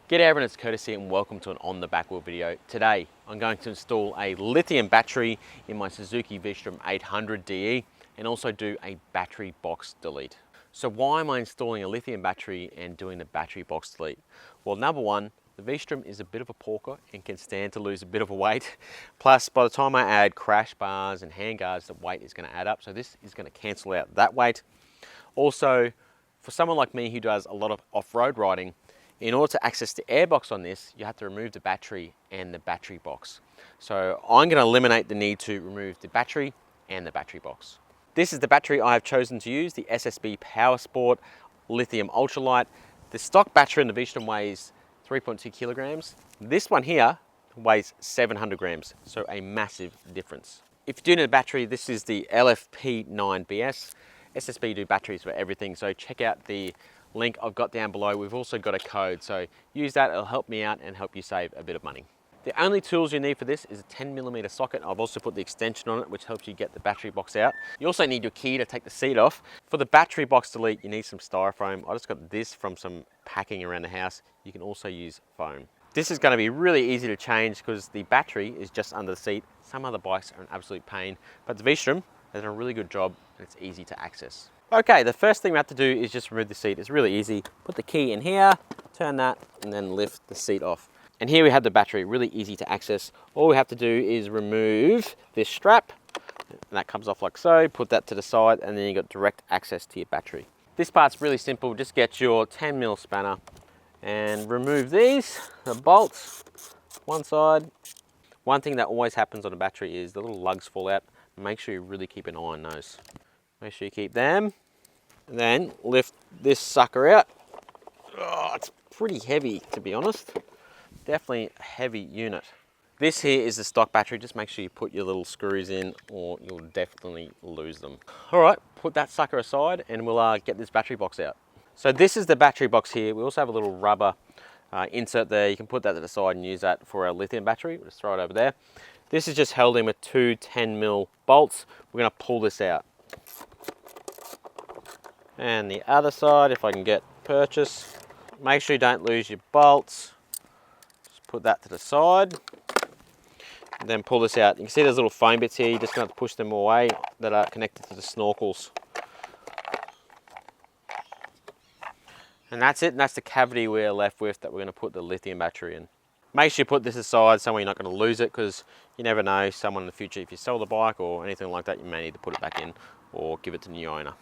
G'day everyone, it's Courtesy and welcome to an On The Backwheel video. Today I'm going to install a lithium battery in my Suzuki V-Strom 800 DE and also do a battery box delete. So why am I installing a lithium battery and doing the battery box delete? Well, number one, the V-Strom is a bit of a porker and can stand to lose a bit of a weight. Plus, by the time I add crash bars and handguards, the weight is going to add up. So this is going to cancel out that weight. Also, for someone like me who does a lot of off-road riding, in order to access the airbox on this, you have to remove the battery and the battery box. So I'm going to eliminate the need to remove the battery and the battery box. This is the battery I have chosen to use, the SSB Power Sport Lithium Ultralight. The stock battery in the V-Strom weighs 3.2 kilograms. This one here weighs 700 grams, so a massive difference. If you do need a battery, this is the LFP9BS. SSB do batteries for everything, so check out the link I've got down below. We've also got a code, so use that. It'll help me out and help you save a bit of money. The only tools you need for this is a 10mm socket. I've also put the extension on it, which helps you get the battery box out. You also need your key to take the seat off. For the battery box delete, you need some styrofoam. I just got this from some packing around the house. You can also use foam. This is going to be really easy to change because the battery is just under the seat. Some other bikes are an absolute pain, but the V-Strom has done a really good job and it's easy to access. Okay, the first thing we have to do is just remove the seat. It's really easy. Put the key in here, turn that, and then lift the seat off. And here we have the battery, really easy to access. All we have to do is remove this strap, and that comes off like so. Put that to the side, and then you got direct access to your battery. This part's really simple. Just get your 10mm spanner and remove these, the bolts, one side. One thing that always happens on a battery is the little lugs fall out. Make sure you really keep an eye on those. Make sure you keep them, and then lift this sucker out. Oh, it's pretty heavy, to be honest. Definitely a heavy unit. This here is the stock battery. Just make sure you put your little screws in or you'll definitely lose them. All right, put that sucker aside and we'll get this battery box out. So this is the battery box here. We also have a little rubber insert there. You can put that to the side and use that for our lithium battery. We'll just throw it over there. This is just held in with two 10mm bolts. We're gonna pull this out. And the other side, if I can get purchase. Make sure you don't lose your bolts. Just put that to the side. And then pull this out. You can see there's little foam bits here. You're just going to have to push them away that are connected to the snorkels. And that's it. And that's the cavity we're left with that we're going to put the lithium battery in. Make sure you put this aside somewhere you're not going to lose it, because you never know, someone in the future, if you sell the bike or anything like that, you may need to put it back in or give it to the new owner.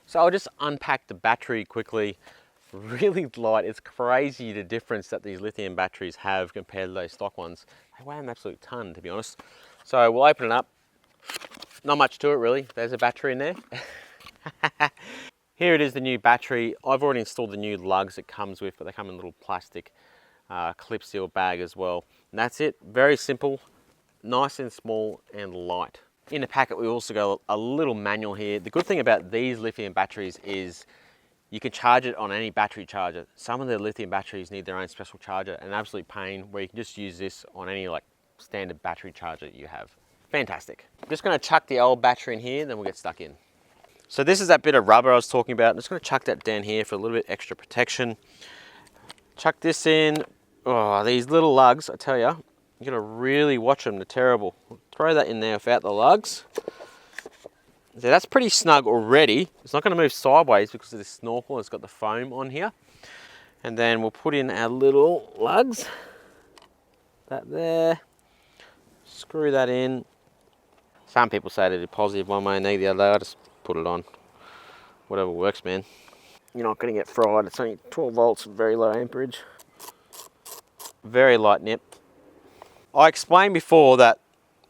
So I'll just unpack the battery quickly. Really light. It's crazy the difference that these lithium batteries have compared to those stock ones. They weigh an absolute ton, to be honest. So we'll open it up. Not much to it really. There's a battery in there. Here it is, the new battery. I've already installed the new lugs it comes with, but they come in a little plastic clip seal bag as well. And that's it. Very simple, nice and small and light. In the packet we also got a little manual here. The good thing about these lithium batteries is you can charge it on any battery charger. Some of the lithium batteries need their own special charger, an absolute pain, where you can just use this on any like standard battery charger that you have. Fantastic. I'm just going to chuck the old battery in here, then we'll get stuck in. So this is that bit of rubber I was talking about. I'm just going to chuck that down here for a little bit extra protection. Chuck this in. Oh, these little lugs, I tell you, you got to really watch them. They're terrible. Throw that in there without the lugs. So that's pretty snug already. It's not going to move sideways because of this snorkel. It's got the foam on here. And then we'll put in our little lugs. That there. Screw that in. Some people say they're positive one way and the other. I just put it on. Whatever works, man. You're not going to get fried. It's only 12 volts, very low amperage. Very light nip. I explained before that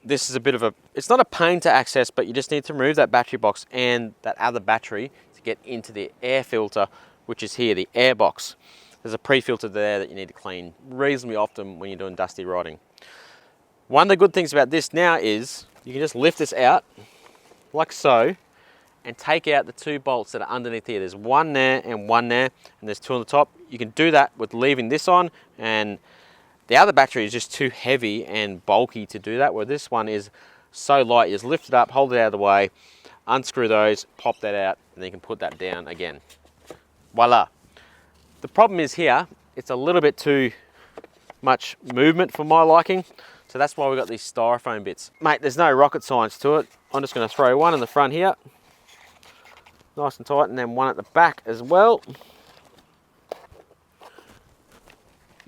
this is a bit of a, it's not a pain to access, but you just need to remove that battery box and that other battery to get into the air filter, which is here, the air box. There's a pre-filter there that you need to clean reasonably often when you're doing dusty riding. One of the good things about this now is you can just lift this out like so and take out the two bolts that are underneath here. There's one there, and there's two on the top. You can do that with leaving this on, and the other battery is just too heavy and bulky to do that, where this one is so light. You just lift it up, hold it out of the way, unscrew those, pop that out, and then you can put that down again. Voila. The problem is here, it's a little bit too much movement for my liking. So that's why we've got these styrofoam bits. Mate, there's no rocket science to it. I'm just going to throw one in the front here, nice and tight, and then one at the back as well.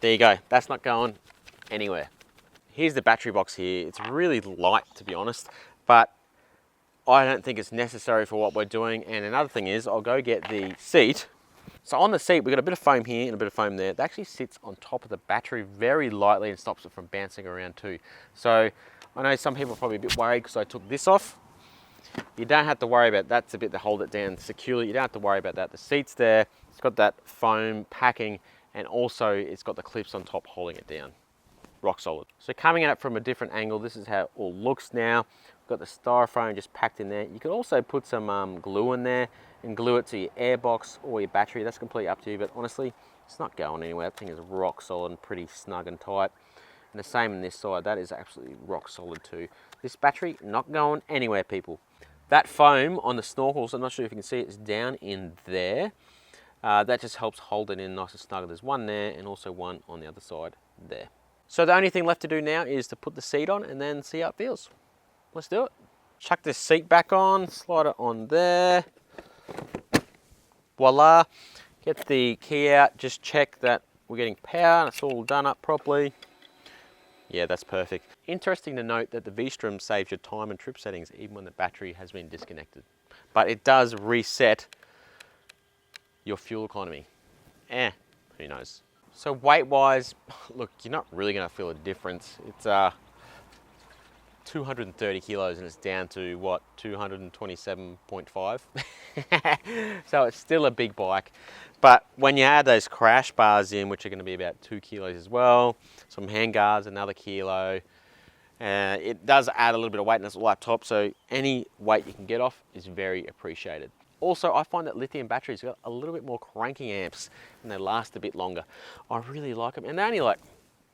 There you go, that's not going anywhere. Here's the battery box here. It's really light, to be honest, but I don't think it's necessary for what we're doing. And another thing is, I'll go get the seat. So on the seat, we've got a bit of foam here and a bit of foam there. It actually sits on top of the battery very lightly and stops it from bouncing around too. So I know some people are probably a bit worried because I took this off. You don't have to worry about that. That's a bit to hold it down securely. You don't have to worry about that. The seat's there. It's got that foam packing, and also it's got the clips on top holding it down. Rock solid. So coming at it from a different angle, this is how it all looks now. We've got the styrofoam just packed in there. You could also put some glue in there and glue it to your airbox or your battery. That's completely up to you, but honestly, it's not going anywhere. That thing is rock solid and pretty snug and tight. And the same on this side, that is absolutely rock solid too. This battery, not going anywhere, people. That foam on the snorkels, I'm not sure if you can see it, is down in there. That just helps hold it in nice and snug. There's one there and also one on the other side there. So the only thing left to do now is to put the seat on and then see how it feels. Let's do it. Chuck this seat back on, slide it on there. Voila. Get the key out, just check that we're getting power and it's all done up properly. Yeah, that's perfect. Interesting to note that the V-Strom saves your time and trip settings even when the battery has been disconnected. But it does reset your fuel economy. Who knows? So weight-wise, look, you're not really going to feel a difference. It's 230 kilos and it's down to, what, 227.5? So it's still a big bike. But when you add those crash bars in, which are going to be about 2 kilos as well, some hand guards, another kilo, it does add a little bit of weight in this laptop, so any weight you can get off is very appreciated. Also, I find that lithium batteries got a little bit more cranking amps and they last a bit longer. I really like them, and they're only like,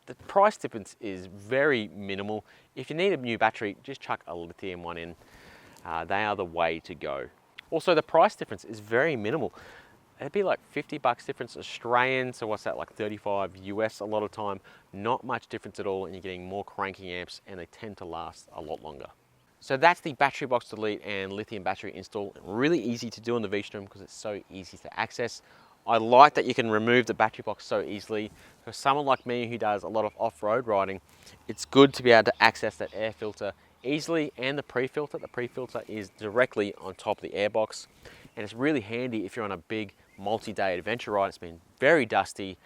the price difference is very minimal. If you need a new battery, just chuck a lithium one in. They are the way to go. Also, the price difference is very minimal. It'd be like 50 bucks difference Australian, so what's that, like 35 US a lot of time. Not much difference at all, and you're getting more cranking amps, and they tend to last a lot longer. So that's the battery box delete and lithium battery install. Really easy to do on the V-Strom because it's so easy to access. I like that you can remove the battery box so easily. For someone like me who does a lot of off-road riding, it's good to be able to access that air filter easily, and the pre-filter. The pre-filter is directly on top of the airbox, and it's really handy if you're on a big multi-day adventure ride. It's been very dusty.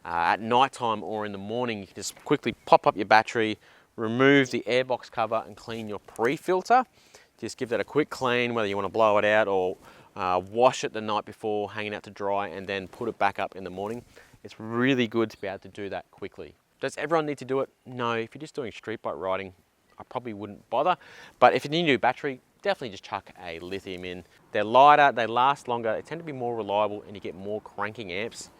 At night time or in the morning, you can just quickly pop up your battery, remove the airbox cover and clean your pre-filter. Just give that a quick clean, whether you want to blow it out or wash it the night before, hang it out to dry, and then put it back up in the morning. It's really good to be able to do that quickly. Does everyone need to do it? No, if you're just doing street bike riding, I probably wouldn't bother. But if you need a new battery, definitely just chuck a lithium in. They're lighter, they last longer, they tend to be more reliable, and you get more cranking amps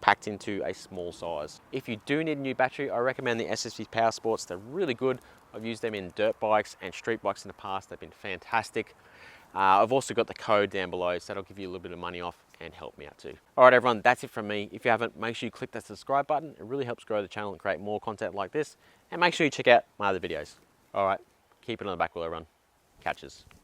packed into a small size. If you do need a new battery, I recommend the SSV Power Sports. They're really good. I've used them in dirt bikes and street bikes in the past. They've been fantastic. I've also got the code down below, so that'll give you a little bit of money off and help me out too. All right, everyone, that's it from me. If you haven't, make sure you click that subscribe button. It really helps grow the channel and create more content like this. And make sure you check out my other videos. All right, keep it on the back wheel, everyone. Catches.